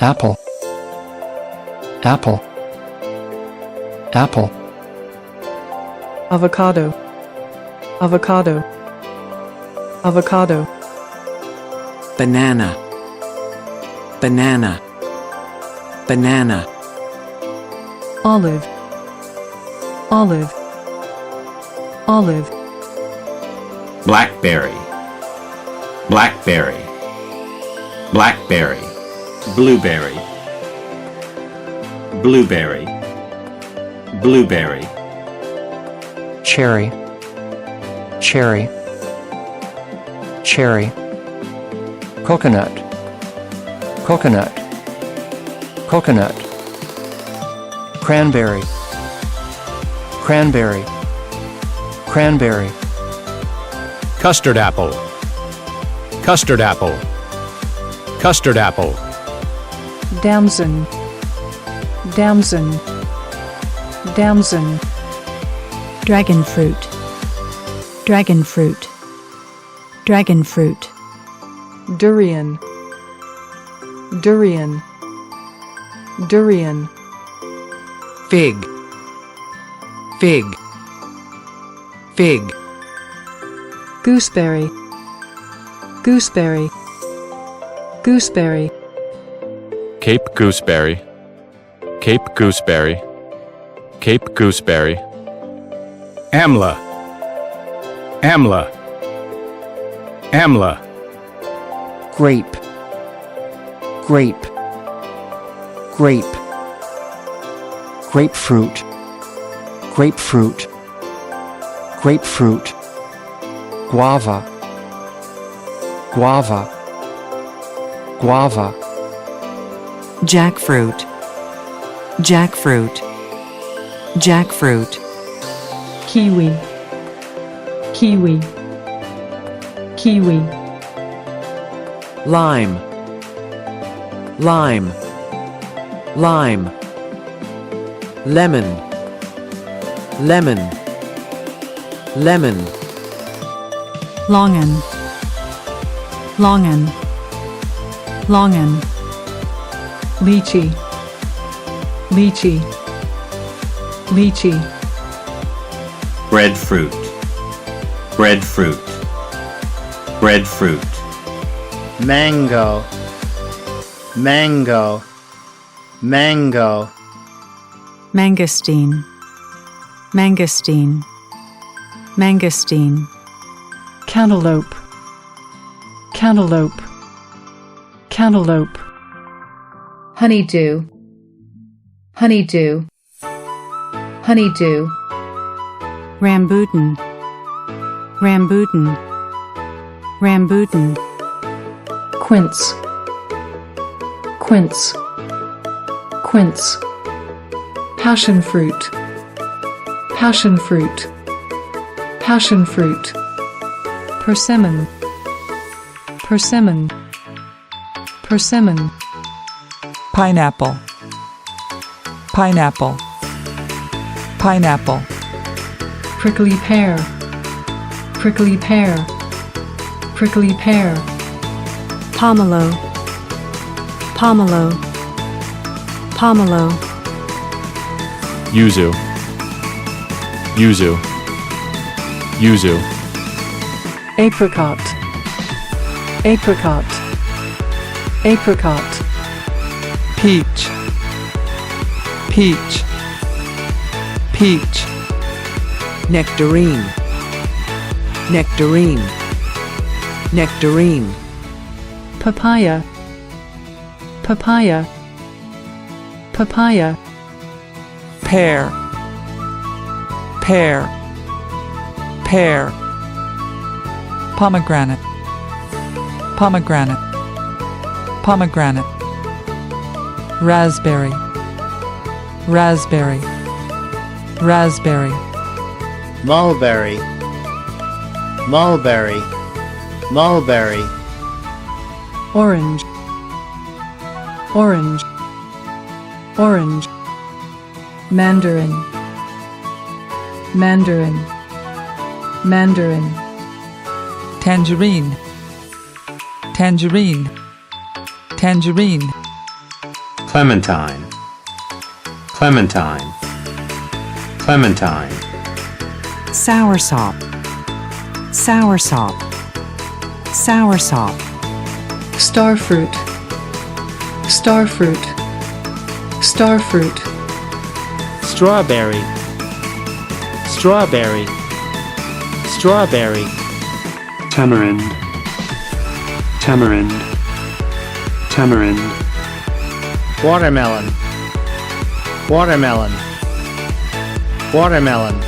apple, apple, apple, avocado, avocado, avocado, banana, banana, banana, olive, olive, olive, blackberry, blackberry, blackberry, blueberry, blueberry, blueberry, cherry, cherry, cherry, coconut, coconut, coconut, cranberry, cranberry, cranberry, custard apple, custard apple, custard apple, damson, damson, damson, dragon fruit, dragon fruit, dragon fruit, durian, durian, durian, fig, fig, fig, gooseberry, gooseberry, gooseberry, Cape gooseberry, Cape gooseberry, Cape gooseberry, amla, amla, amla, grape, grape, grape, grapefruit, grapefruit, grapefruit, guava, guava, guava, jackfruit, jackfruit, jackfruit, kiwi, kiwi, kiwi, lime, lime, lime, lemon, lemon, lemon, longan, longan, longan, lychee, lychee, lychee, breadfruit, breadfruit, breadfruit, mango, mango, mango, mangosteen, mangosteen, mangosteen, cantaloupe, cantaloupe, cantaloupe, honeydew, honeydew, honeydew, rambutan, rambutan, rambutan, quince, quince, quince, passion fruit, passion fruit, passion fruit, persimmon, persimmon, persimmon, pineapple, pineapple, pineapple, prickly pear, prickly pear, prickly pear, pomelo, pomelo, pomelo, yuzu, yuzu, yuzu, apricot, apricot, apricot, peach, peach, peach, nectarine, nectarine, nectarine, papaya, papaya, papaya, pear, pear, pear, pomegranate, pomegranate, pomegranate, raspberry, raspberry, raspberry, mulberry, mulberry, mulberry, orange, orange, orange, mandarin, mandarin, mandarin, tangerine, tangerine, tangerine, clementine, clementine, clementine, soursop, soursop, soursop, starfruit, starfruit, starfruit, strawberry, strawberry, strawberry, tamarind, tamarind, tamarind, watermelon, watermelon, watermelon,